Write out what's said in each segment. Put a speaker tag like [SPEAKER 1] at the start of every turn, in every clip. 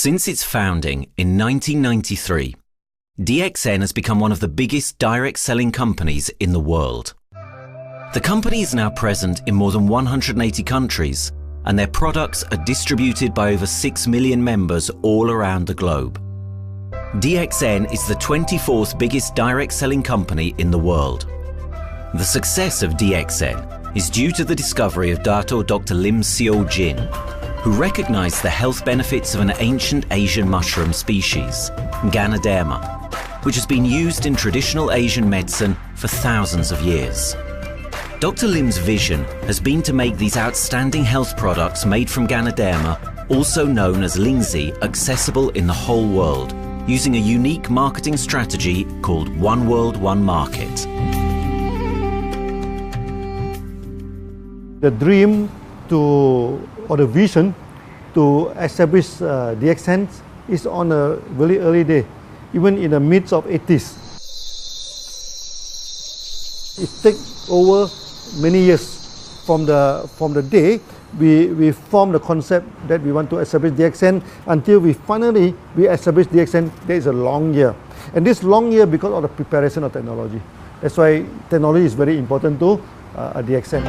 [SPEAKER 1] Since its founding in 1993, DXN has become one of the biggest direct selling companies in the world. The company is now present in more than 180 countries, and their products are distributed by over 6 million members all around the globe. DXN is the 24th biggest direct selling company in the world. The success of DXN is due to the discovery of Dr. Lim Seo Jin, who recognized the health benefits of an ancient Asian mushroom species, Ganoderma, which has been used in traditional Asian medicine for thousands of years. Dr. Lim's vision has been to make these outstanding health products made from Ganoderma, also known as Lingzi, accessible in the whole world, using a unique marketing strategy called One World, One Market.
[SPEAKER 2] The dream or the vision to establish DXN is on a very early day, even in the midst of 80s. It takes over many years from the day we formed the concept that we want to establish DXN until we finally establish DXN. There is a long year, and this long year because of the preparation of technology. That's why technology is very important to DXN.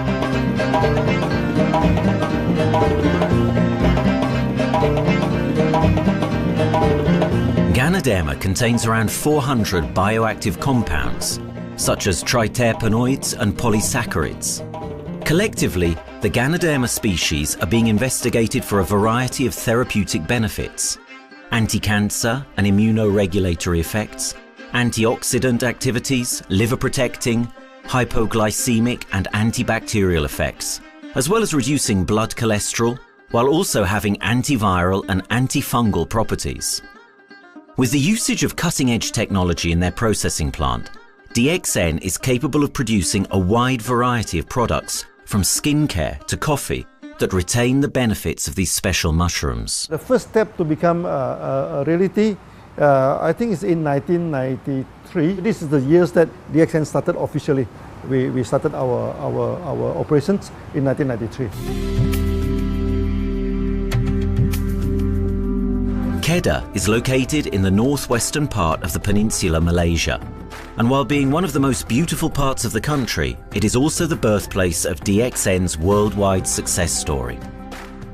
[SPEAKER 1] Ganoderma contains around 400 bioactive compounds, such as triterpenoids and polysaccharides. Collectively, the Ganoderma species are being investigated for a variety of therapeutic benefits: anti-cancer and immunoregulatory effects, antioxidant activities, liver protecting, hypoglycemic and antibacterial effects, as well as reducing blood cholesterol, while also having antiviral and antifungal properties. With the usage of cutting-edge technology in their processing plant, DXN is capable of producing a wide variety of products, from skincare to coffee, that retain the benefits of these special mushrooms.
[SPEAKER 2] The first step to become a reality, I think, is in 1993. This is the years that DXN started officially. We started our operations in 1993.
[SPEAKER 1] Kedah is located in the northwestern part of the peninsula Malaysia, and while being one of the most beautiful parts of the country, it is also the birthplace of DXN's worldwide success story.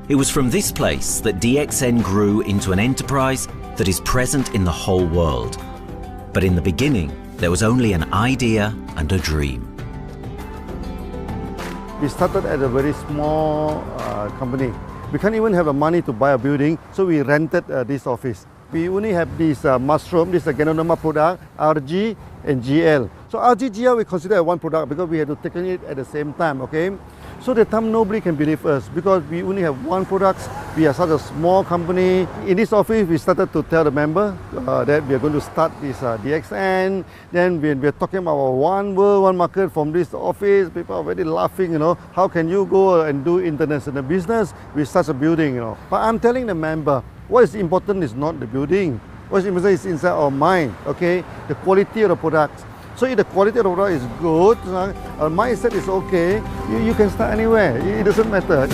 [SPEAKER 1] It was from this place that DXN grew into an enterprise that is present in the whole world. But in the beginning, there was only an idea and a dream.
[SPEAKER 2] We started at a very small company. We can't even have the money to buy a building, so we rented this office. We only have this mushroom, this Ganoderma product, RG and GL. So RG, GL we consider one product because we had to take it at the same time, okay? So at the time nobody can believe us because we only have one product. We are such a small company. In this office, we started to tell the member that we are going to start this DXN. Then we are talking about one world, one market from this office. People are very laughing, you know. How can you go and do international business with such a building, you know? But I'm telling the member, what is important is not the building. What is important is inside our mind, okay? The quality of the product. So if the quality of the product is good, our mindset is okay, you can start anywhere. It doesn't matter.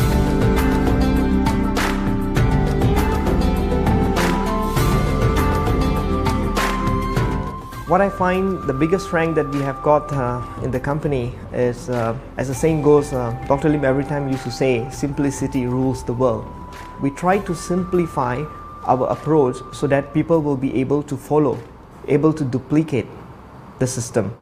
[SPEAKER 3] What I find the biggest strength that we have got in the company is, as the saying goes, Dr. Lim every time used to say, simplicity rules the world. We try to simplify our approach so that people will be able to follow, able to duplicate the system.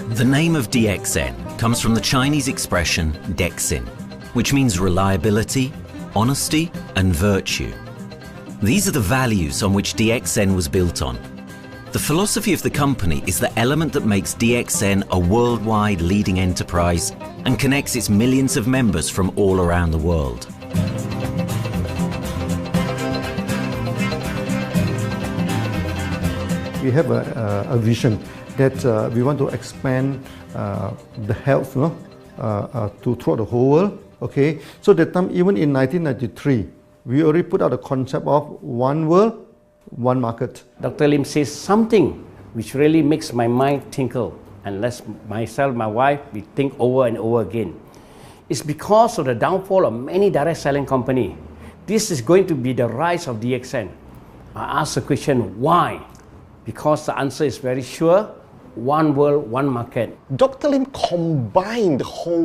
[SPEAKER 1] The name of DXN comes from the Chinese expression DXN, which means reliability, honesty, and virtue. These are the values on which DXN was built on. The philosophy of the company is the element that makes DXN a worldwide leading enterprise and connects its millions of members from all around the world.
[SPEAKER 2] We have a vision that we want to expand the health to throughout the whole world. Okay, so that time, even in 1993, we already put out the concept of one world, one market.
[SPEAKER 4] Dr. Lim says something which really makes my mind tinkle, and lets myself, my wife, we think over and over again. It's because of the downfall of many direct selling companies. This is going to be the rise of DXN. I ask the question, why? Because the answer is very sure, one world, one market.
[SPEAKER 5] Dr. Lim combined the whole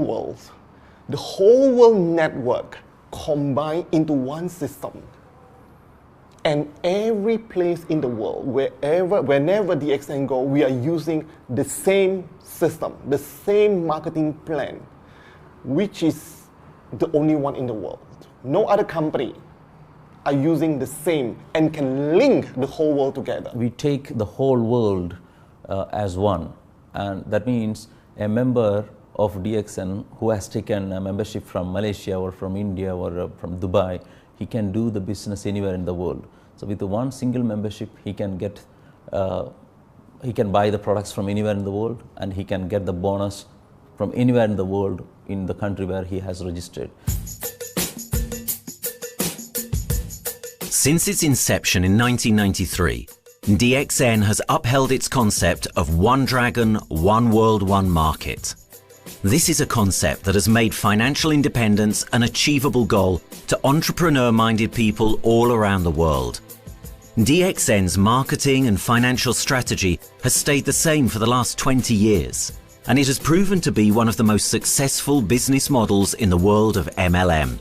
[SPEAKER 5] world network combined into one system. And every place in the world, whenever DXN go, we are using the same system, the same marketing plan, which is the only one in the world. No other company are using the same and can link the whole world together.
[SPEAKER 6] We take the whole world as one, and that means a member of DXN who has taken a membership from Malaysia or from India or from Dubai, he can do the business anywhere in the world. So with the one single membership, he can get, he can buy the products from anywhere in the world, and he can get the bonus from anywhere in the world in the country where he has registered.
[SPEAKER 1] Since its inception in 1993, DXN has upheld its concept of one dragon, one world, one market. This is a concept that has made financial independence an achievable goal to entrepreneur-minded people all around the world. DXN's marketing and financial strategy has stayed the same for the last 20 years, and it has proven to be one of the most successful business models in the world of MLM.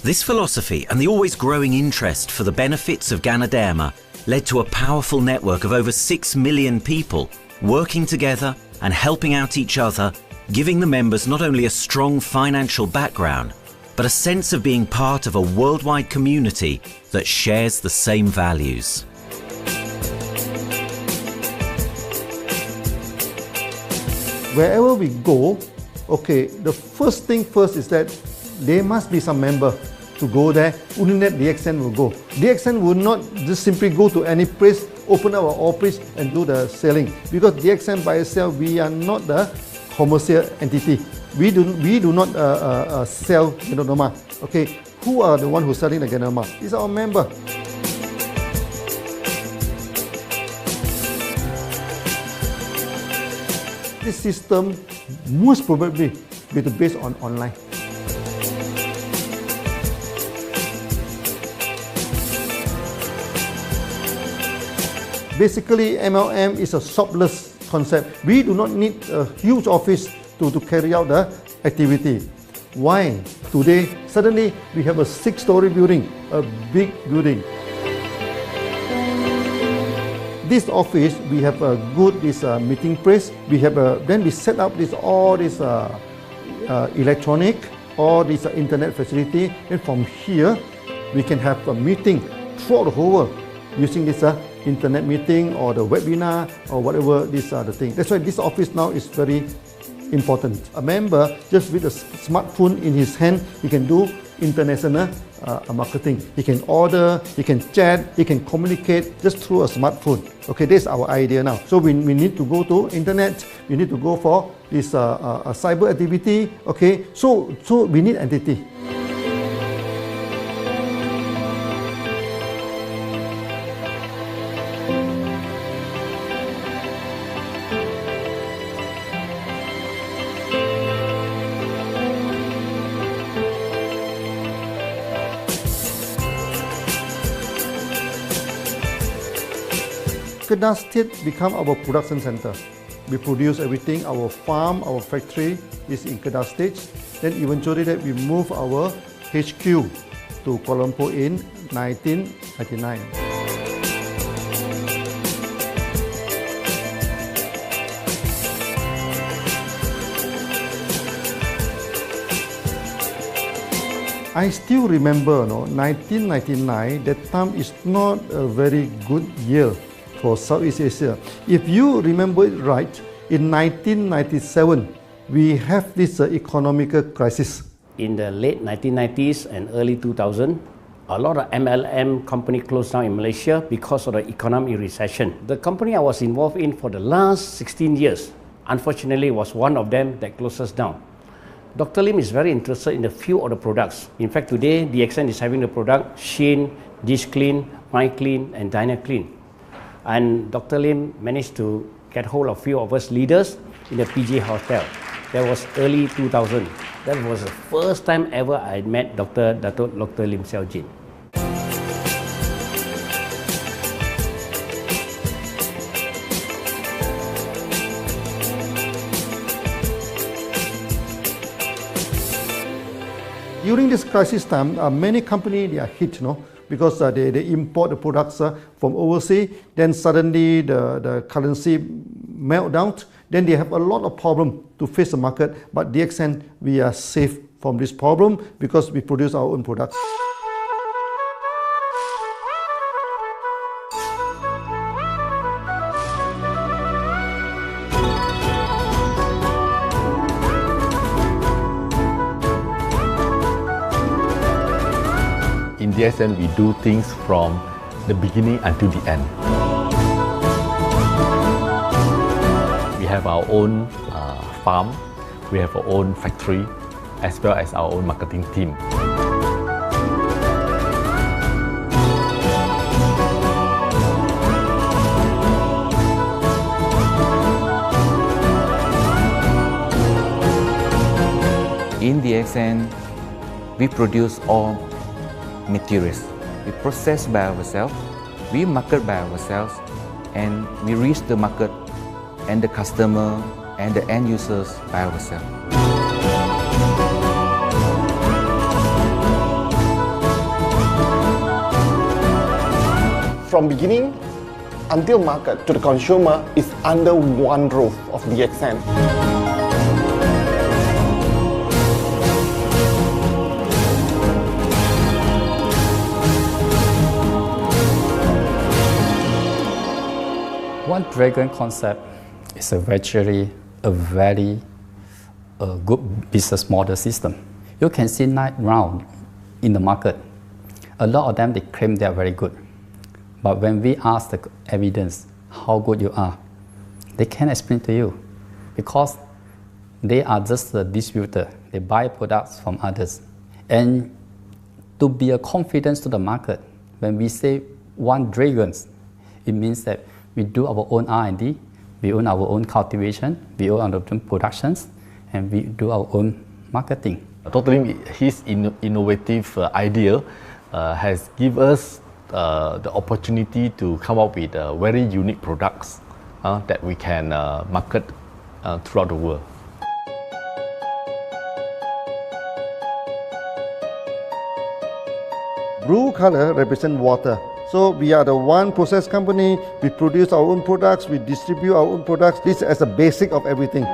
[SPEAKER 1] This philosophy and the always growing interest for the benefits of Ganoderma led to a powerful network of over 6 million people working together and helping out each other, giving the members not only a strong financial background, but a sense of being part of a worldwide community that shares the same values.
[SPEAKER 2] Wherever we go, okay, the first thing first is that there must be some member to go there. Only that DXN will go. DXN will not just simply go to any place, open our office and do the selling. Because DXN by itself, we are not the commercial entity. We do not sell Ganoderma. Okay, who are the one who's selling the Ganoderma? It's our member. This system most probably will be based on online. Basically, MLM is a shopless concept. We do not need a huge office to carry out the activity. Why? Today, suddenly we have a 6-story building, a big building. This office, we have a good meeting place. We have then we set up all this electronic, all this internet facility, and from here we can have a meeting throughout the whole world using this internet meeting or the webinar or whatever these are the things. That's why this office now is very important. A member, just with a smartphone in his hand, he can do international marketing. He can order, he can chat, he can communicate just through a smartphone. Okay, that's our idea now. So we need to go to internet, we need to go for this cyber activity. Okay, so we need entity. Kedah State become our production center. We produce everything. Our farm, our factory is in Kedah State. Then eventually that we move our HQ to Kuala Lumpur in 1999. I still remember, 1999, that time is not a very good year for Southeast Asia. If you remember it right, in 1997, we have this economic crisis.
[SPEAKER 4] In the late 1990s and early 2000, a lot of MLM company closed down in Malaysia because of the economic recession. The company I was involved in for the last 16 years, unfortunately, was one of them that closes down. Dr. Lim is very interested in a few of the products. In fact, today, DXN is having the product Sheen, Dish Clean, My Clean, and Diner Clean. And Dr. Lim managed to get hold of a few of us leaders in the PJ Hotel. That was early 2000. That was the first time ever I met Dr. Lim Xiao Jin.
[SPEAKER 2] During this crisis time, many companies they are hit, because they import the products from overseas. Then suddenly the currency melt down. Then they have a lot of problem to face the market. But DXN, we are safe from this problem because we produce our own products.
[SPEAKER 7] In DXN, we do things from the beginning until the end. We have our own farm, we have our own factory, as well as our own marketing team.
[SPEAKER 8] In DXN, we produce all materials. We process by ourselves, we market by ourselves, and we reach the market and the customer and the end users by ourselves.
[SPEAKER 5] From beginning until market to the consumer is under one roof of DXN.
[SPEAKER 9] One Dragon concept is actually a very good business model system. You can see right now in the market, a lot of them they claim they are very good. But when we ask the evidence how good you are, they can't explain to you because they are just a distributor. They buy products from others. And to be a confidence to the market, when we say One Dragons, it means that we do our own R&D, we own our own cultivation, we own our own productions, and we do our own marketing.
[SPEAKER 7] Totally, his innovative idea has given us the opportunity to come up with very unique products that we can market throughout the world.
[SPEAKER 2] Blue color represents water. So we are the one process company, we produce our own products, we distribute our own products. This is a basic of everything.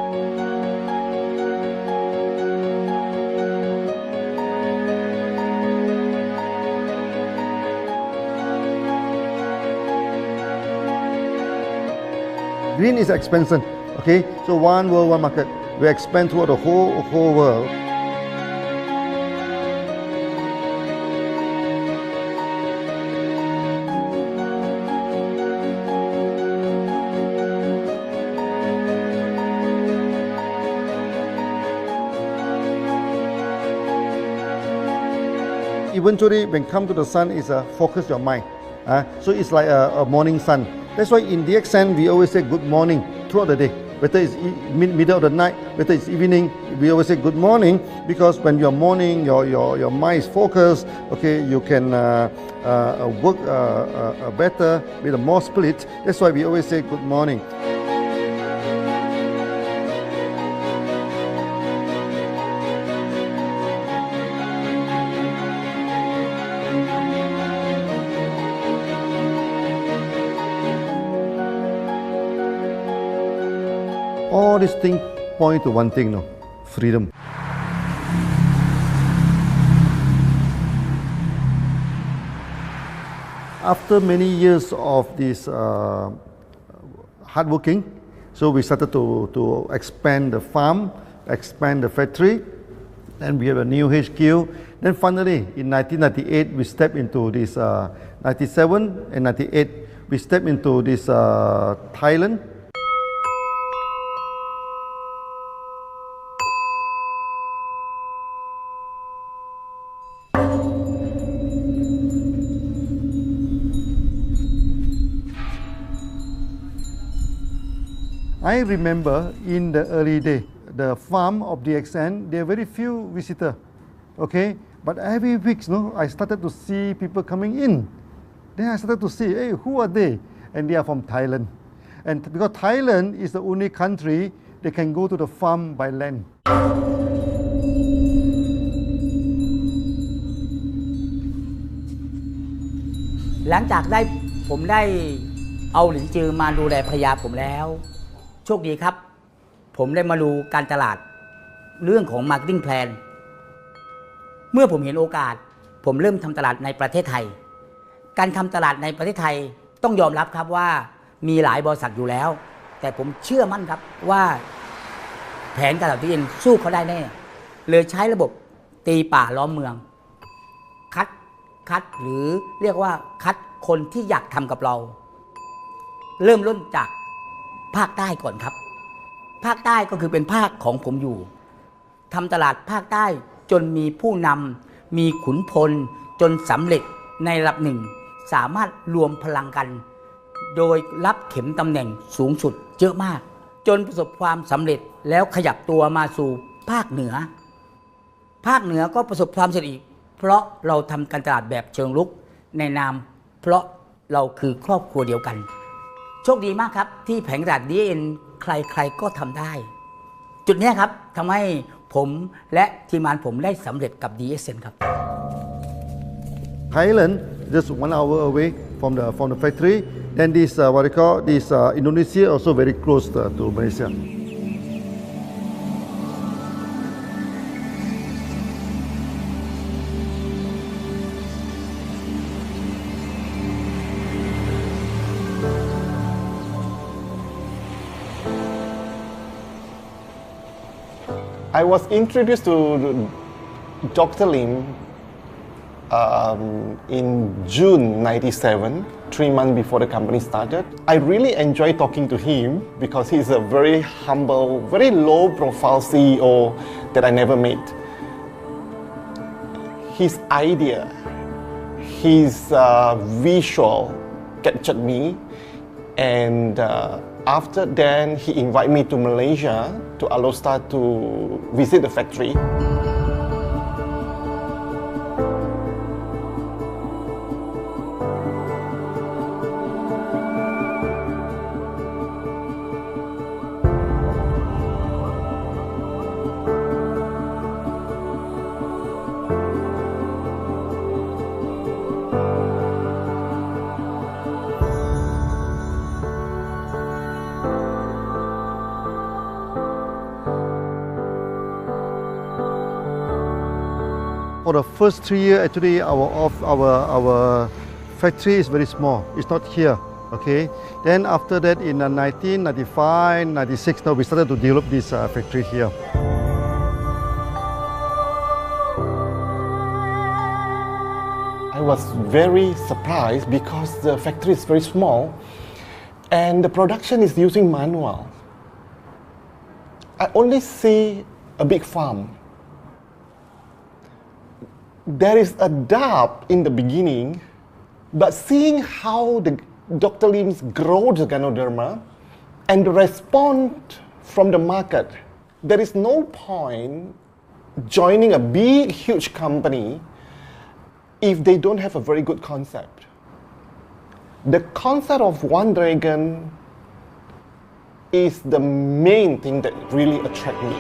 [SPEAKER 2] Green is expansion, okay? So one world, one market. We expand throughout the whole world. Eventually, when come to the sun, is focus your mind. So it's like a morning sun. That's why in DXN, we always say good morning throughout the day. Whether it's middle of the night, whether it's evening, we always say good morning because when you're morning, your mind is focused. Okay, you can work better with a more split. That's why we always say good morning. All these things point to one thing, freedom. After many years of this hard working, so we started to expand the farm, expand the factory, and we have a new HQ. Then finally, in 1998, we stepped into this, 97 and 98, we stepped into this Thailand. I remember in the early day, the farm of DXN, there are very few visitors, okay? But every week, I started to see people coming in. Then I started to see, hey, who are they? And they are from Thailand. And because Thailand is the only country they can go to the farm by land.
[SPEAKER 10] หลังจากผมได้เอาหลินจือมาดูแลภรรยาผมแล้วโชคดีครับผมได้มาดูการตลาดเรื่องของ Marketing Plan เมื่อผมเห็นโอกาสผมเริ่มทำตลาดในประเทศไทยการทำตลาดในประเทศไทยต้องยอมรับครับว่ามีหลายบริษัทอยู่แล้วแต่ผมเชื่อมั่นครับว่าแผนการตลาดที่เอ็นสู้เขาได้แน่เลยใช้ระบบตีป่าล้อมเมืองคัดหรือเรียกว่าคัดคนที่อยากทำกับเราเริ่มต้นจากภาคใต้ก่อนครับภาคใต้ก็คือเป็นภาคของผมอยู่ทำตลาดภาคใต้จนมีผู้นำมีขุนพลจนสำเร็จในระดับหนึ่งสามารถรวมพลังกันโดยรับเข็มตำแหน่งสูงสุดเยอะมากจนประสบความสำเร็จแล้วขยับตัวมาสู่ภาคเหนือก็ประสบความสำเร็จอีกเพราะเราทำการตลาดแบบเชิงรุกในนามเพราะเราคือครอบครัวเดียวกันโชคดีมากครับที่แผงตลาด DXN ใครก็ทำได้จุดนี้ครับทำให้ผมและทีมงานผมได้สำเร็จกับ DXN ครับ
[SPEAKER 2] Thailand just 1 hour away from the factory. Then this what they call this Indonesia also very close to Malaysia.
[SPEAKER 5] I was introduced to Dr. Lim in June '97, 3 months before the company started. I really enjoy talking to him because he's a very humble, very low-profile CEO that I never met. His idea, his visual captured me, and after then he invited me to Malaysia to Alostar to visit the factory.
[SPEAKER 2] For the first 3 years, actually, our factory is very small. It's not here, okay? Then after that, in 1995, 96, now we started to develop this factory here.
[SPEAKER 5] I was very surprised because the factory is very small and the production is using manual. I only see a big farm. There is a doubt in the beginning, but seeing how Dr. Lim's grow the Ganoderma and the response from the market, there is no point joining a big, huge company if they don't have a very good concept. The concept of One Dragon is the main thing that really attracts me.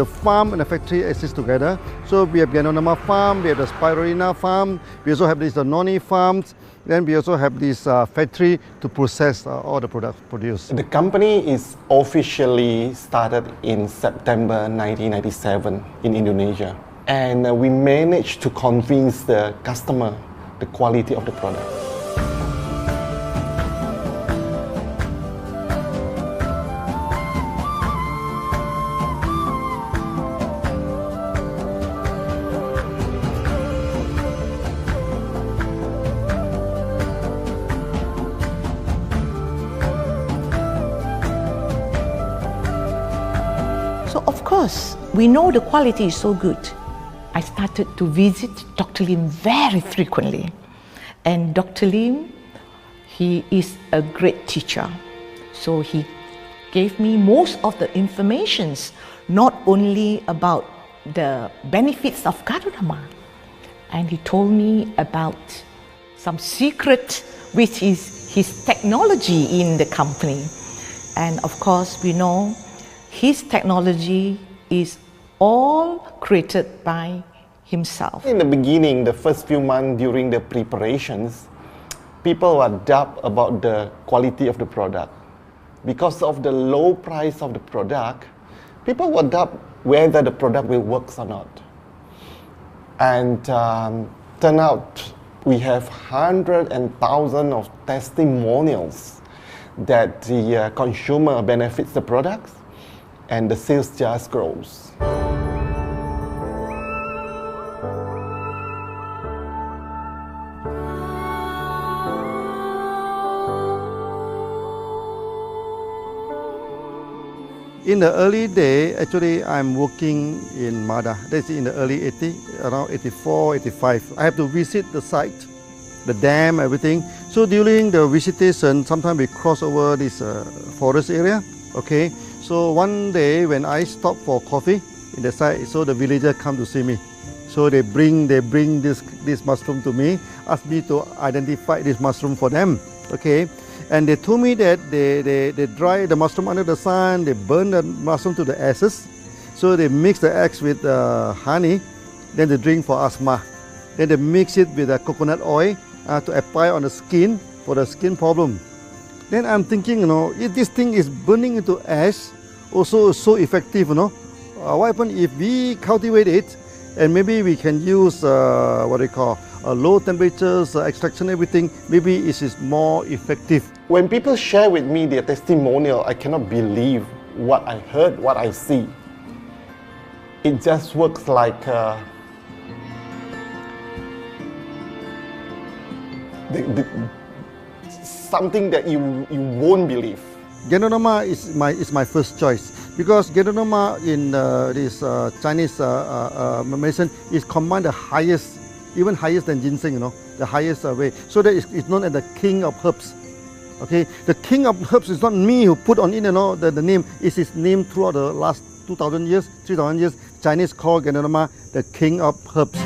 [SPEAKER 2] The farm and the factory exist together. So we have Ganoderma farm, we have the Spirulina farm, we also have these noni farms, then we also have this factory to process all the products produced.
[SPEAKER 5] The company is officially started in September 1997 in Indonesia. And we managed to convince the customer the quality of the product.
[SPEAKER 11] we know the quality is so good, I started to visit Dr. Lim very frequently. And Dr. Lim, he is a great teacher. So he gave me most of the informations, not only about the benefits of Ganoderma, and he told me about some secret, which is his technology in the company. And of course, we know his technology is all created by himself.
[SPEAKER 5] In the beginning, the first few months during the preparations, people were doubt about the quality of the product. Because of the low price of the product, people were doubt whether the product will work or not. And turn out we have hundreds and thousands of testimonials that the consumer benefits the products and the sales just grows.
[SPEAKER 2] In the early day, actually, I'm working in Mada. That's in the early 80s, around 84, 85. I have to visit the site, the dam, everything. So during the visitation, sometimes we cross over this forest area. Okay. So one day when I stop for coffee in the site, so the villager come to see me. So they bring this mushroom to me, ask me to identify this mushroom for them. Okay. And they told me that they dry the mushroom under the sun, they burn the mushroom to the ashes. So they mix the eggs with honey, then they drink for asthma. Then they mix it with coconut oil to apply on the skin for the skin problem. Then I'm thinking, you know, if this thing is burning into ash, also so effective, you know, what happens if we cultivate it and maybe we can use what they call low temperatures, extraction, everything, maybe it is more effective.
[SPEAKER 5] When people share with me their testimonial, I cannot believe what I heard, what I see. It just works like something that you won't believe.
[SPEAKER 2] Ganoderma is my first choice because Ganoderma in this Chinese medicine is combined the highest, even higher than ginseng, you know, the highest way. So that it's known as the king of herbs. Okay, the king of herbs is not me who put on it, you know, the name. It's his name throughout the last 2,000 years, 3,000 years. Chinese call Ganoderma the king of herbs.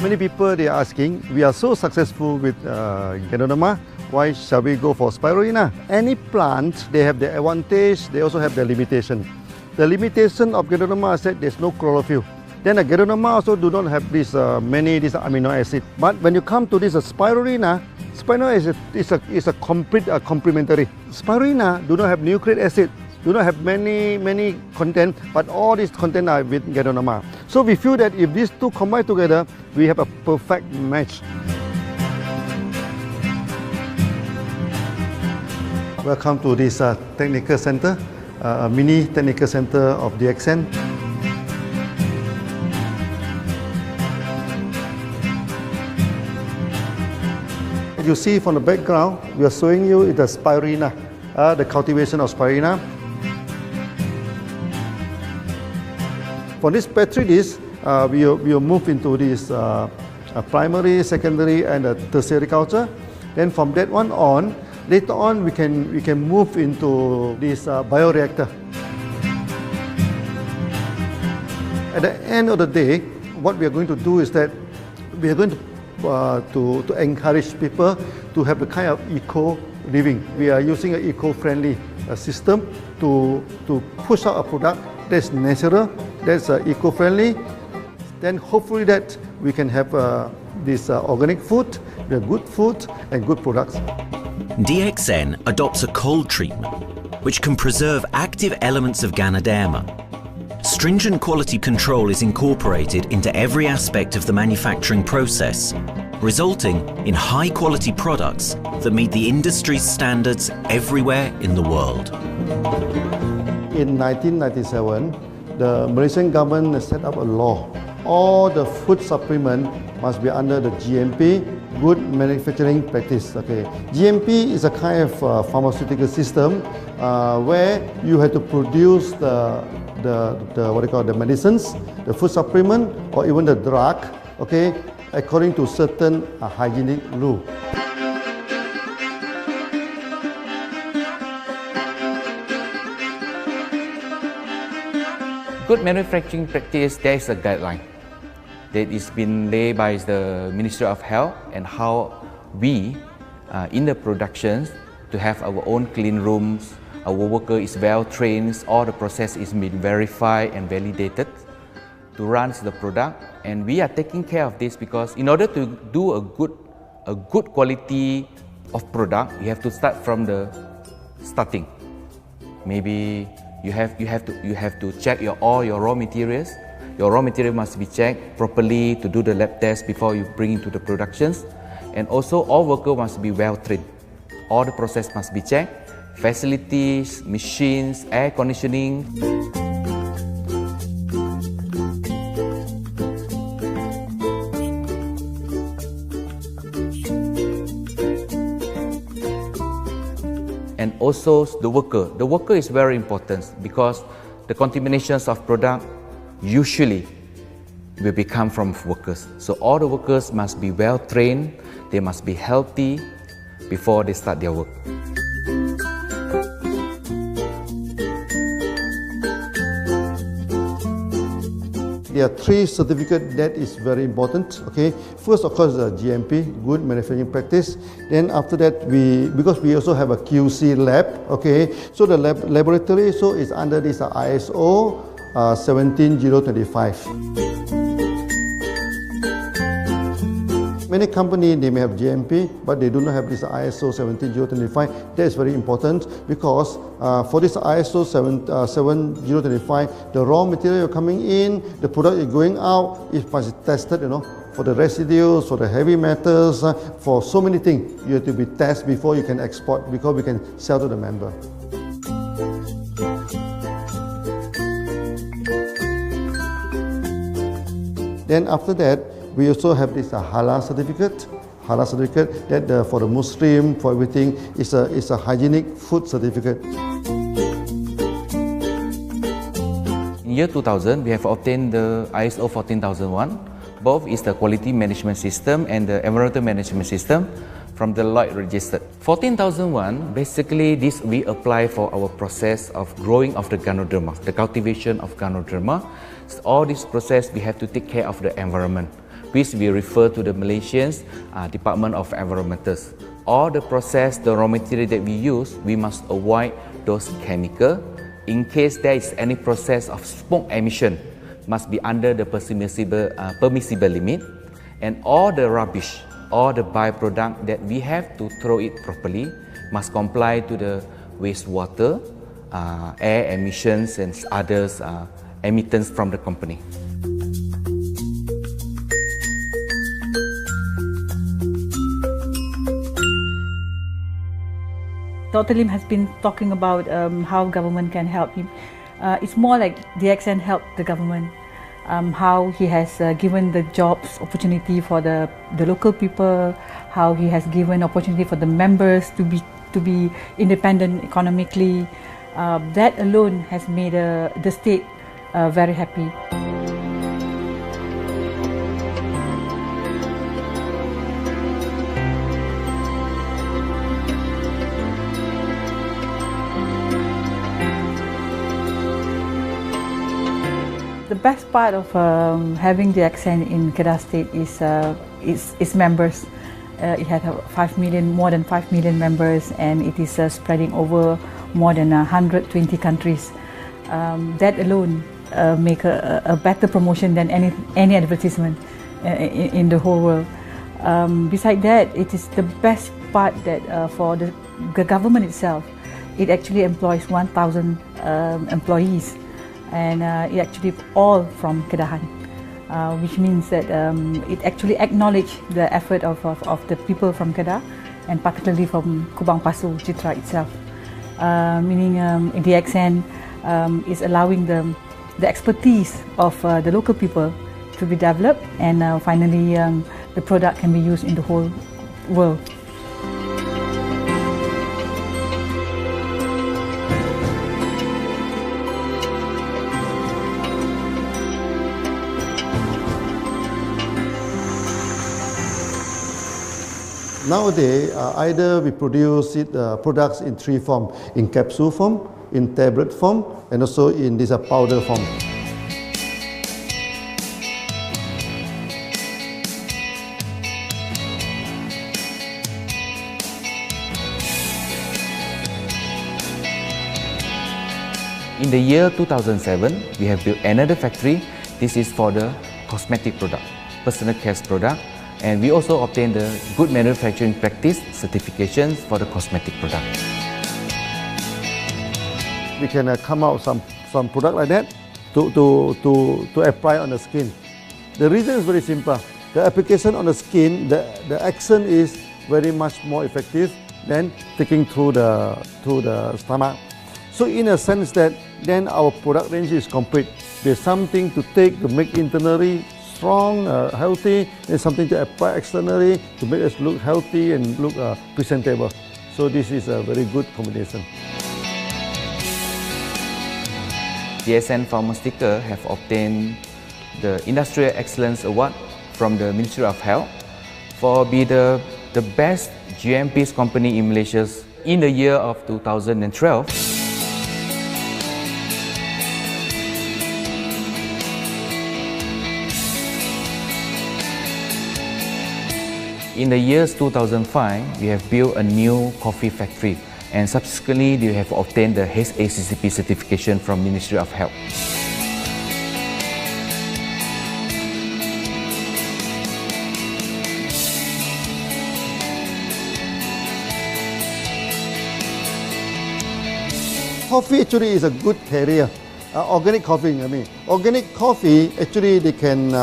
[SPEAKER 2] Many people they are asking, we are so successful with Ganoderma, why shall we go for spirulina? Any plant, they have their advantage, they also have their limitation. The limitation of Ganoderma is that there's no chlorophyll. Then the Ganoderma also do not have this many amino acid. But when you come to this spirulina, spirulina is a complete complementary. Spirulina do not have nucleic acid, do not have many content, but all these content are with Ganoderma. So we feel that if these two combine together, we have a perfect match. Welcome to this technical center, a mini technical center of DXN. You see from the background, we are showing you the spirulina, the cultivation of spirulina. For this petri dish, we will move into this primary, secondary, and tertiary culture. Then from that one on, later on we can move into this bioreactor. At the end of the day, what we are going to do is that we are going to encourage people to have a kind of eco living. We are using an eco-friendly system to push out a product that's natural, that's eco-friendly. Then hopefully that we can have this organic food, good food and good products.
[SPEAKER 1] DXN adopts a cold treatment which can preserve active elements of Ganoderma. Stringent quality control is incorporated into every aspect of the manufacturing process, resulting in high-quality products that meet the industry's standards everywhere in the world.
[SPEAKER 2] In 1997, the Malaysian government set up a law. All the food supplement must be under the GMP, Good Manufacturing Practice. Okay, GMP is a kind of pharmaceutical system where you have to produce the what they call the medicines, the food supplement, or even the drug. Okay, according to certain hygienic rule.
[SPEAKER 8] Good manufacturing practice, there is a guideline that is been laid by the Ministry of Health, and how we in the productions to have our own clean rooms, our worker is well trained, all the process is being verified and validated to run the product, and we are taking care of this because in order to do a good quality of product, you have to start from the starting. Maybe you have to check all your raw materials. Your raw material must be checked properly to do the lab test before you bring into the productions, and also all workers must be well trained. All the process must be checked. Facilities, machines, air conditioning. And also the worker. The worker is very important because the contaminations of product usually will become from workers. So all the workers must be well trained, they must be healthy before they start their work.
[SPEAKER 2] There are 3 certificates that is very important. Okay, first of course the GMP, Good Manufacturing Practice. Then after that because we also have a QC lab. Okay, so the laboratory is under this ISO 17025. Many companies, they may have GMP, but they do not have this ISO 17025. That is very important because for this ISO 17025, the raw material coming in, the product is going out, it must be tested, for the residues, for the heavy metals, for so many things. You have to be tested before you can export, because we can sell to the member. Then after that, we also have this halal certificate. Halal certificate that for the Muslim, for everything, is a hygienic food certificate.
[SPEAKER 8] In year 2000, we have obtained the ISO 14001. Both is the quality management system and the environmental management system from the Lloyd registered. 14001, basically this we apply for our process of growing of the Ganoderma, the cultivation of Ganoderma. So all this process we have to take care of the environment, which we refer to the Malaysians Department of Environmentals. All the process, the raw material that we use, we must avoid those chemicals. In case there is any process of smoke emission, must be under the permissible limit, and all the rubbish, all the byproduct that we have to throw it properly must comply to the wastewater, air emissions and others emittance from the company.
[SPEAKER 12] Dr. Lim has been talking about how government can help him. It's more like DXN helped the government, how he has given the jobs opportunity for the local people, how he has given opportunity for the members to be independent economically. That alone has made the state very happy. The best part of having DXN in Kedah State is its members. It has more than 5 million members, and it is spreading over more than 120 countries. That alone make a better promotion than any advertisement in the whole world. Besides that, it is the best part that for the government itself, it actually employs 1,000 employees. And it actually all from Kedahan, which means that it actually acknowledges the effort of the people from Kedah, and particularly from Kubang Pasu Citra itself. Meaning DXN is allowing the expertise of the local people to be developed, and finally the product can be used in the whole world.
[SPEAKER 2] Nowadays, either we produce products in three forms: in capsule form, in tablet form, and also in this powder form.
[SPEAKER 8] In the year 2007, we have built another factory. This is for the cosmetic product, personal care product, and we also obtained the Good Manufacturing Practice certifications for the cosmetic product.
[SPEAKER 2] We can come out some product like that to apply on the skin. The reason is very simple. The application on the skin, the action is very much more effective than taking through the stomach. So in a sense that then our product range is complete. There's something to take to make internally strong, healthy, and something to apply externally to make us look healthy and look presentable. So this is a very good combination.
[SPEAKER 8] DXN Pharmaceutical have obtained the Industrial Excellence Award from the Ministry of Health for being the best GMP company in Malaysia in the year of 2012. In the years 2005, we have built a new coffee factory, and subsequently we have obtained the HACCP certification from Ministry of Health.
[SPEAKER 2] Coffee actually is a good career. Organic coffee, I mean. Organic coffee, actually they can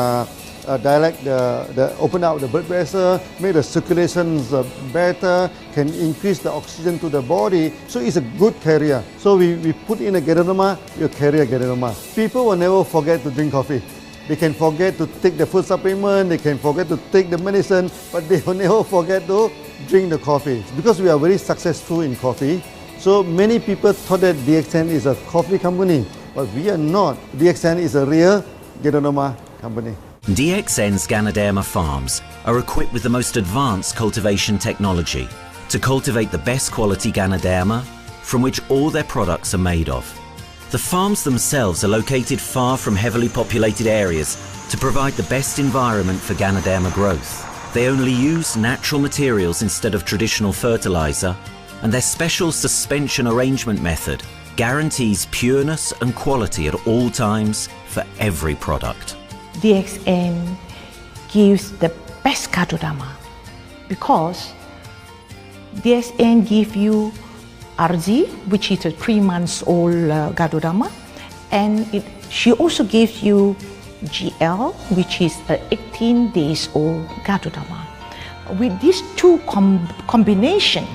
[SPEAKER 2] open up the blood vessel, make the circulations better, can increase the oxygen to the body. So it's a good carrier. So we put in a Ganoderma, you carry a Ganoderma. People will never forget to drink coffee. They can forget to take the food supplement, they can forget to take the medicine, but they will never forget to drink the coffee. Because we are very successful in coffee, so many people thought that DXN is a coffee company, but we are not. DXN is a real Ganoderma company.
[SPEAKER 1] DXN's Ganoderma farms are equipped with the most advanced cultivation technology to cultivate the best quality Ganoderma from which all their products are made of. The farms themselves are located far from heavily populated areas to provide the best environment for Ganoderma growth. They only use natural materials instead of traditional fertilizer, and their special suspension arrangement method guarantees pureness and quality at all times for every product.
[SPEAKER 11] DXN gives the best Ganoderma because DXN gives you RZ, which is a 3 months old Ganoderma, and she also gives you GL, which is a 18 days old Ganoderma. With these two combination,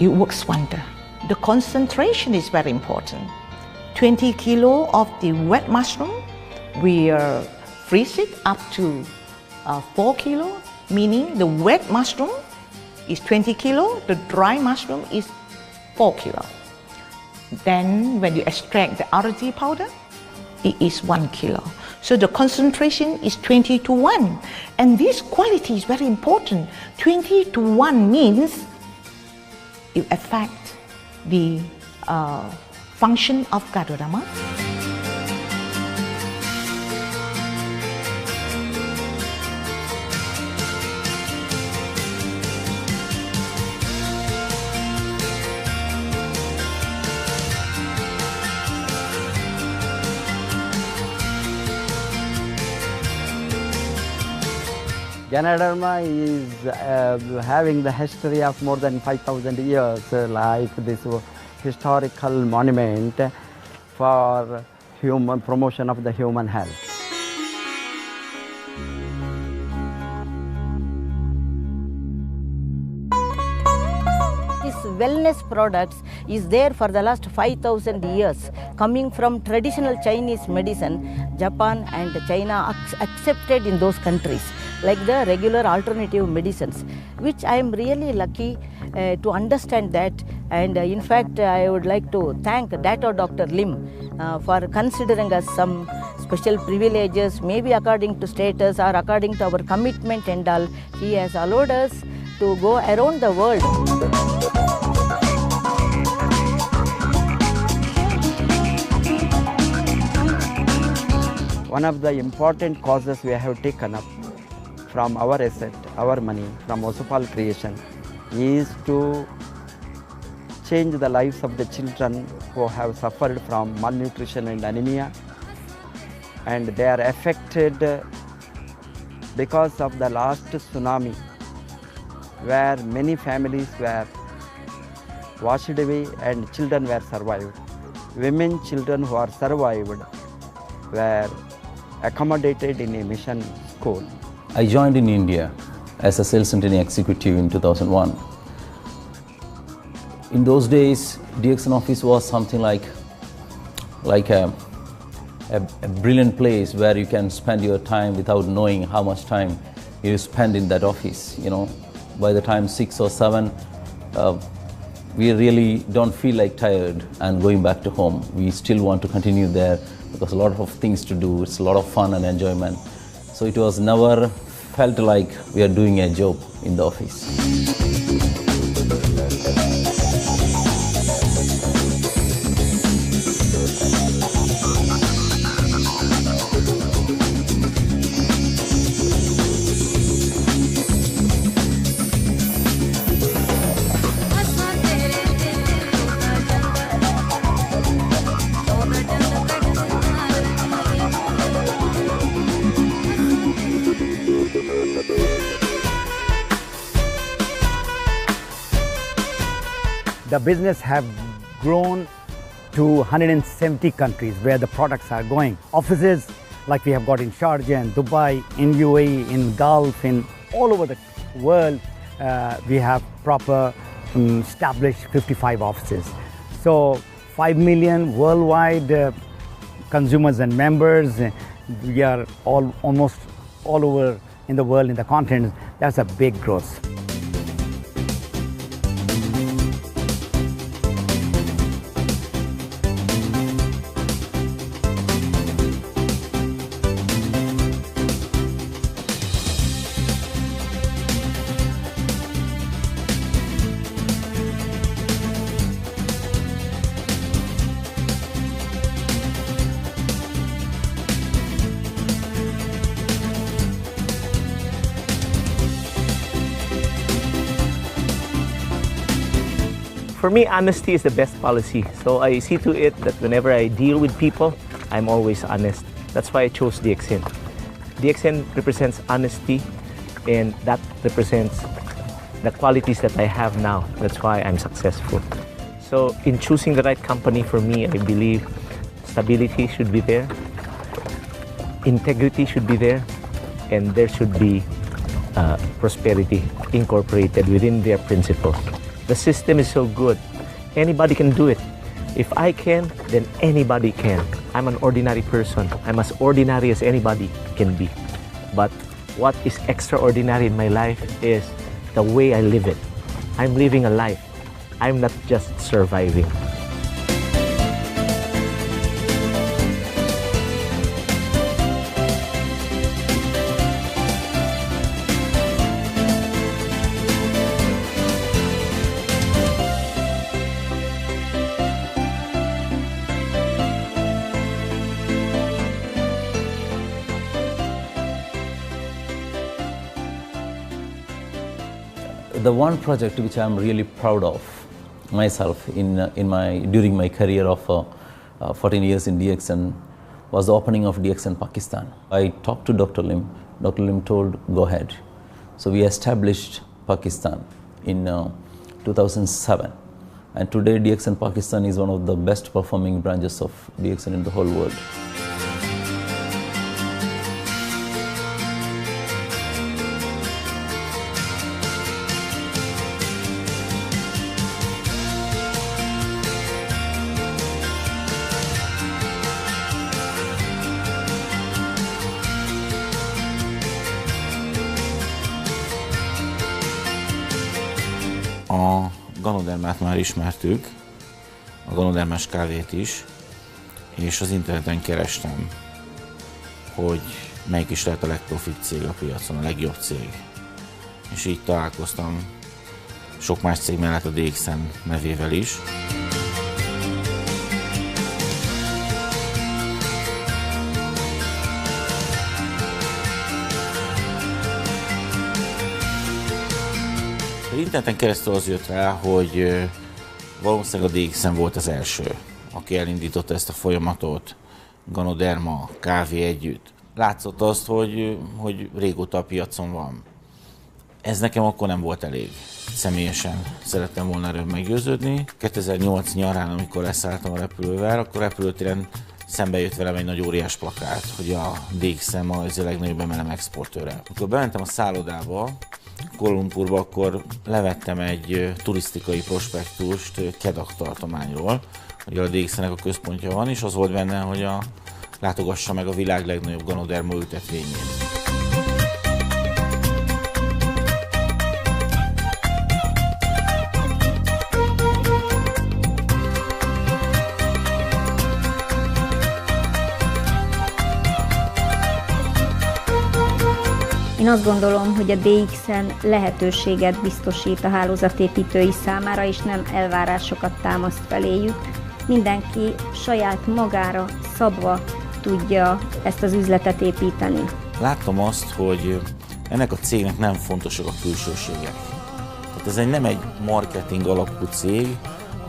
[SPEAKER 11] it works wonder. The concentration is very important. 20 kilo of the wet mushroom, we freeze it up to 4 kilo, meaning the wet mushroom is 20 kilo, the dry mushroom is 4 kilo. Then when you extract the RZ powder, it is 1 kilo. So the concentration is 20 to 1. And this quality is very important. 20 to 1 means it affects the function of Ganoderma.
[SPEAKER 13] Ganoderma is having the history of more than 5,000 years, like this historical monument for human promotion of the human health.
[SPEAKER 14] This wellness products is there for the last 5,000 years, coming from traditional Chinese medicine. Japan and China accepted in those countries, like the regular alternative medicines, which I am really lucky to understand that. And in fact, I would like to thank Dr. Lim for considering us some special privileges, maybe according to status or according to our commitment and all. He has allowed us to go around the world.
[SPEAKER 13] One of the important causes we have taken up from our asset, our money, from Osopal creation, is to change the lives of the children who have suffered from malnutrition and anemia, and they are affected because of the last tsunami, where many families were washed away and children were survived. Women, children who are survived were accommodated in a mission school.
[SPEAKER 6] I joined in India as a sales and training executive in 2001. In those days, DXN office was something like a brilliant place where you can spend your time without knowing how much time you spend in that office. You know, by the time 6 or 7, we really don't feel like tired and going back to home. We still want to continue there because a lot of things to do. It's a lot of fun and enjoyment. So it was never felt like we are doing a job in the office.
[SPEAKER 15] The business have grown to 170 countries where the products are going. Offices like we have got in Sharjah and Dubai, in UAE, in Gulf, in all over the world, we have proper established 55 offices. So 5 million worldwide consumers and members. We are almost all over in the world, in the continent. That's a big growth.
[SPEAKER 3] For me, honesty is the best policy. So I see to it that whenever I deal with people, I'm always honest. That's why I chose DXN. DXN represents honesty, and that represents the qualities that I have now. That's why I'm successful. So in choosing the right company for me, I believe stability should be there, integrity should be there, and there should be prosperity incorporated within their principles. The system is so good. Anybody can do it. If I can, then anybody can. I'm an ordinary person. I'm as ordinary as anybody can be. But what is extraordinary in my life is the way I live it. I'm living a life. I'm not just surviving.
[SPEAKER 6] The one project which I am really proud of myself during my career of 14 years in DXN was the opening of DXN Pakistan. I talked to Dr. Lim. Dr. Lim told, go ahead. So we established Pakistan in 2007. And today DXN Pakistan is one of the best performing branches of DXN in the whole world.
[SPEAKER 16] Ganodermát már ismertük, a ganodermás kávét is, és az interneten kerestem, hogy melyik is lehet a legprofit cég a piacon, a legjobb cég. És így találkoztam sok más cég mellett a DXN nevével is. Az interneten keresztül az jött rá, hogy valószínűleg a DXN volt az első, aki elindította ezt a folyamatot, Ganoderma, kávé együtt. Látszott azt, hogy régóta a piacon van. Ez nekem akkor nem volt elég. Személyesen szerettem volna erről meggyőződni. 2008 nyarán, amikor leszálltam a repülővel, akkor repülőtéren szembe jött velem egy nagy óriás plakát, hogy a DXN Malajzia legnagyobb MLM exportőre. Amikor bementem a szállodába, Kuala Lumpurba, akkor levettem egy turisztikai prospektust Kedah tartományról, hogy a DXN-nek a központja van, és az volt benne, hogy látogassa meg a világ legnagyobb ganoderma ültetvényét.
[SPEAKER 17] Én azt gondolom, hogy a DXN lehetőséget biztosít a hálózatépítői számára, és nem elvárásokat támaszt feléjük. Mindenki saját magára szabva tudja ezt az üzletet építeni.
[SPEAKER 16] Láttam azt, hogy ennek a cégnek nem fontosak a külsőségek. Tehát ez nem egy marketing alapú cég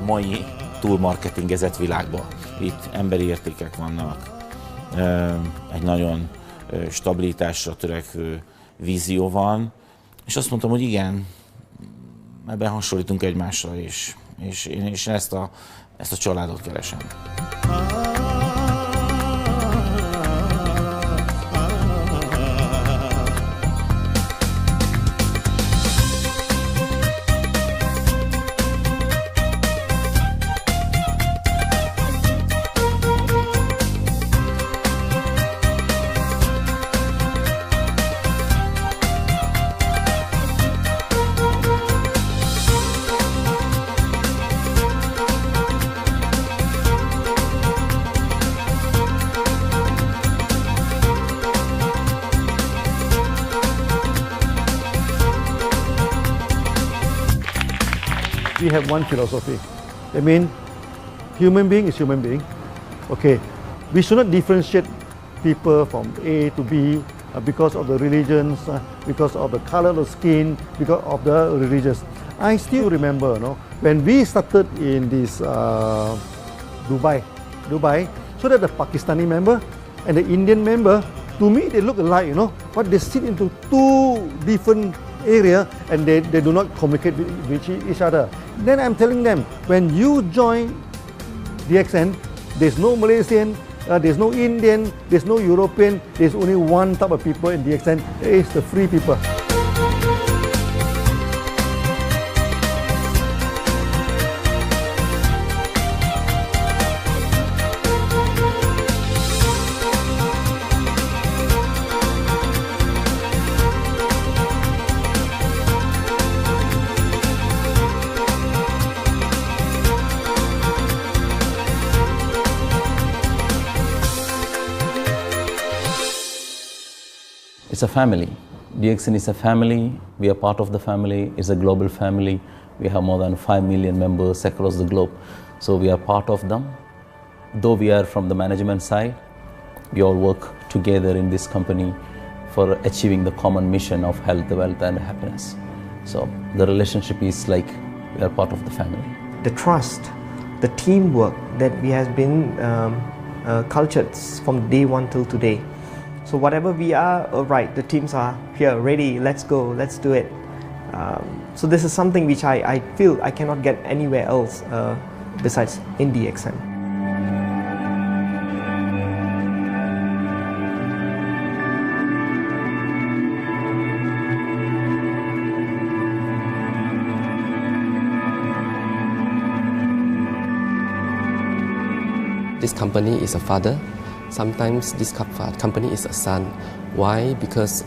[SPEAKER 16] a mai túlmarketingezett világban. Itt emberi értékek vannak, egy nagyon stabilitásra törekvő vízió van, és azt mondtam, hogy igen, ebben hasonlítunk egymásra, és én ezt a családot keresem.
[SPEAKER 2] We have one philosophy. I mean, human being is human being. Okay, we should not differentiate people from A to B because of the religions, because of the color of the skin, because of the religions. I still remember, when we started in this Dubai, so that the Pakistani member and the Indian member, to me they look alike, but they sit into two different area and they do not communicate with each other. Then I'm telling them, when you join DXN, there's no Malaysian, there's no Indian, there's no European, there's only one type of people in DXN, it's the free people.
[SPEAKER 6] It's a family. DXN is a family. We are part of the family. It's a global family. We have more than 5 million members across the globe. So we are part of them. Though we are from the management side, we all work together in this company for achieving the common mission of health, wealth and happiness. So the relationship is like we are part of the family.
[SPEAKER 3] The trust, the teamwork that we have been cultured from day one till today. So whatever we are, right, the teams are here, ready, let's go, let's do it. So this is something which I feel I cannot get anywhere else besides in DXN.
[SPEAKER 18] This company is a father. Sometimes this company is a son. Why? Because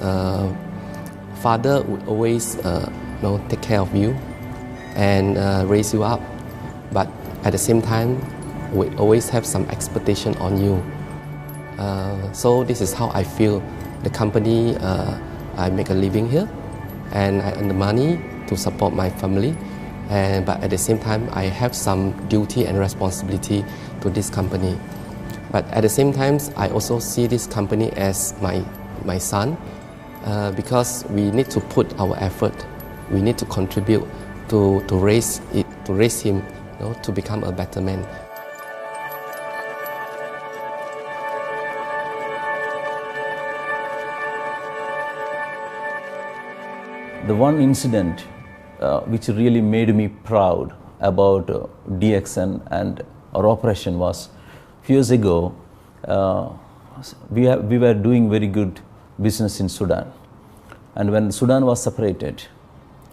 [SPEAKER 18] father would always take care of you, and raise you up. But at the same time, we always have some expectation on you. So this is how I feel. The company, I make a living here, and I earn the money to support my family. But at the same time, I have some duty and responsibility to this company. But at the same time, I also see this company as my son, because we need to put our effort. We need to contribute to raise him, to become a better man.
[SPEAKER 6] The one incident which really made me proud about DXN and our operation was a few years ago. We were doing very good business in Sudan, and when Sudan was separated,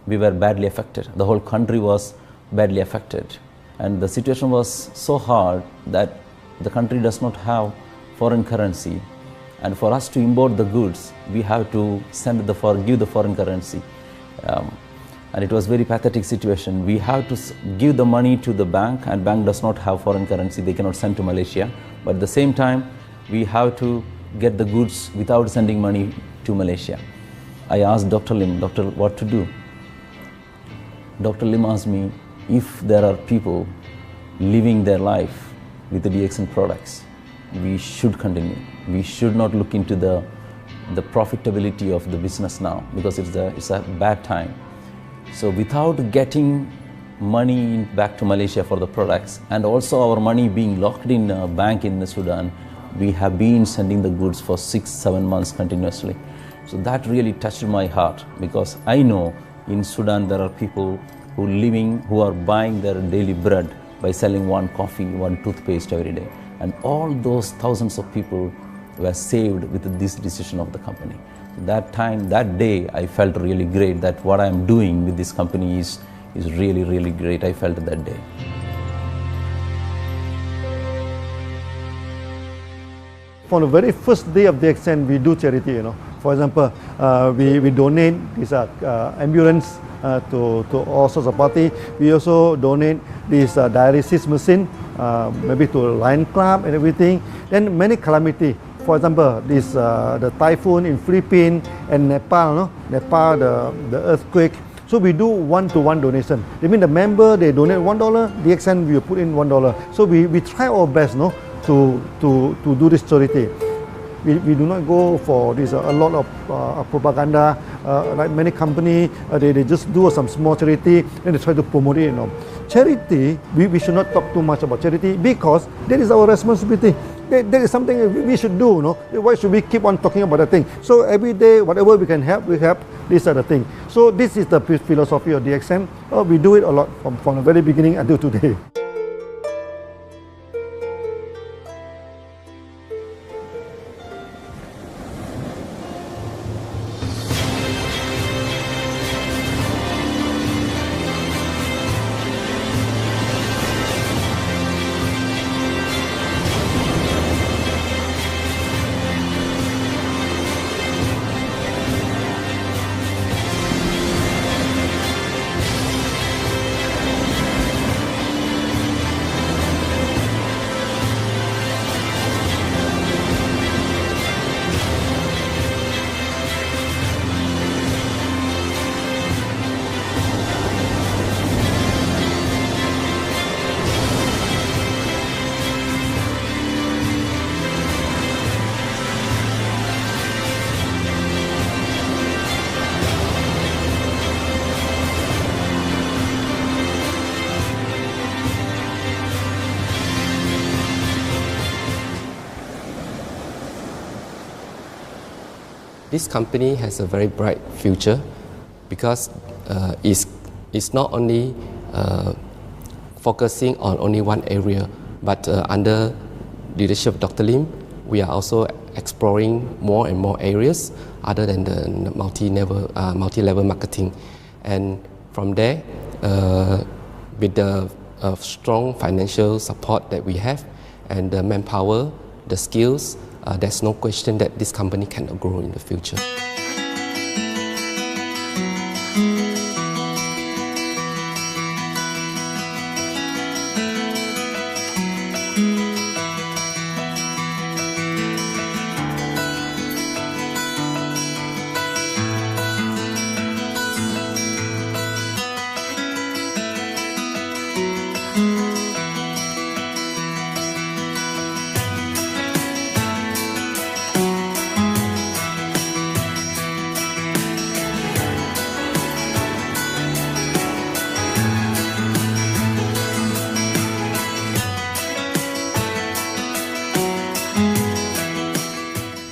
[SPEAKER 6] we were badly affected. The whole country was badly affected, and the situation was so hard that the country does not have foreign currency, and for us to import the goods, we have to give the foreign currency. And it was very pathetic situation. We have to give the money to the bank, and bank does not have foreign currency. They cannot send to Malaysia. But at the same time, we have to get the goods without sending money to Malaysia. I asked Dr. Lim, "Doctor, what to do?" Dr. Lim asked me, if there are people living their life with the DXN products, we should continue. We should not look into the profitability of the business now, because it's a bad time. So without getting money back to Malaysia for the products, and also our money being locked in a bank in Sudan, we have been sending the goods for 6-7 months continuously. So that really touched my heart, because I know in Sudan there are people who are buying their daily bread by selling one coffee, one toothpaste every day. And all those thousands of people were saved with this decision of the company. That day, I felt really great that what I am doing with this company is really, really great. I felt that day.
[SPEAKER 2] From the very first day of DXN, we do charity. For example, we donate this ambulance to all sorts of party. We also donate this dialysis machine, maybe to Lion Club and everything. Then many calamity. For example, the typhoon in Philippines and Nepal, the earthquake. So we do one-to-one donation. I mean, the member, they donate $1, DXN will put in $1. So we try our best, to do this charity. We do not go for this a lot of propaganda, like many companies. They just do some small charity and they try to promote it. Charity, we should not talk too much about charity, because that is our responsibility. That is something we should do. Why should we keep on talking about that thing? So every day, whatever we can help, we help. These are the things. So this is the philosophy of DXN. We do it a lot from the very beginning until today.
[SPEAKER 18] This company has a very bright future, because it's not only focusing on only one area, but under leadership of Dr. Lim, we are also exploring more and more areas other than the multi-level marketing. And from there, with the strong financial support that we have and the manpower, the skills, there's no question that this company cannot grow in the future.
[SPEAKER 2] 4 years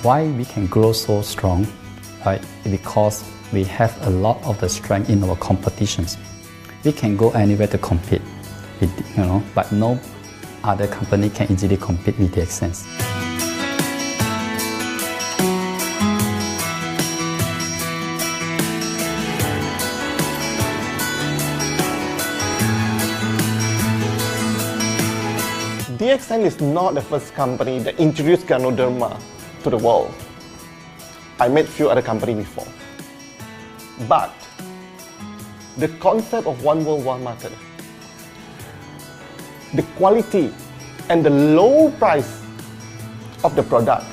[SPEAKER 9] Why we can grow so strong, right? Because we have a lot of the strength in our competitions. We can go anywhere to compete, but no other company can easily compete with DXN.
[SPEAKER 5] DXN is not the first company that introduced Ganoderma to the world. I met few other companies before. But the concept of one world, one market, the quality and the low price of the product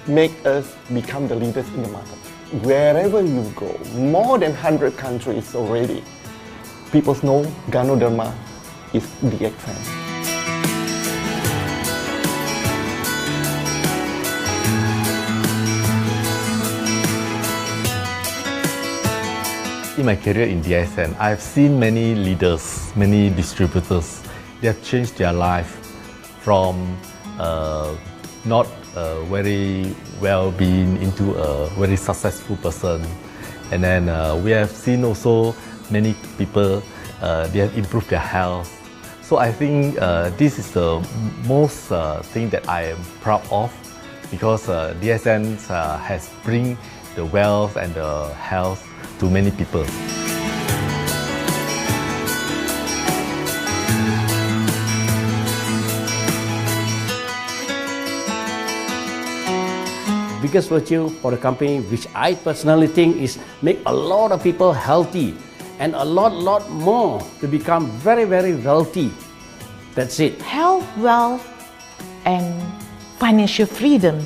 [SPEAKER 5] make us become the leaders in the market. Wherever you go, more than 100 countries already, people know Ganoderma is DXN.
[SPEAKER 7] In my career in DXN, I've seen many leaders, many distributors. They have changed their life from not very well-being into a very successful person. And then we have seen also many people, they have improved their health. So I think this is the most thing that I am proud of, because DXN has bring the wealth and the health to many people.
[SPEAKER 4] Biggest virtue for the company, which I personally think is make a lot of people healthy and a lot more to become very wealthy. That's it.
[SPEAKER 11] Health, wealth, and financial freedom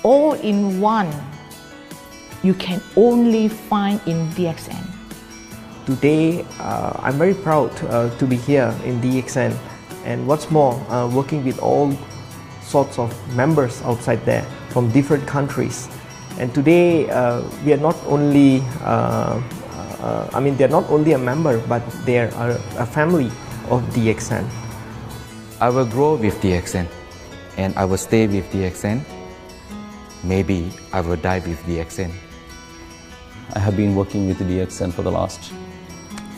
[SPEAKER 11] all in one. You can only find in DXN.
[SPEAKER 3] Today, I'm very proud to be here in DXN, and what's more, working with all sorts of members outside there from different countries. And today, we are not only, they're not only a member, but they are a family of DXN.
[SPEAKER 8] I will grow with DXN, and I will stay with DXN. Maybe I will die with DXN.
[SPEAKER 6] I have been working with DXN for the last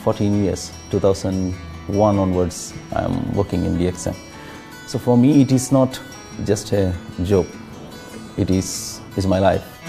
[SPEAKER 6] 14 years. 2001 onwards, I am working in DXN. So for me, it is not just a job. It is my life.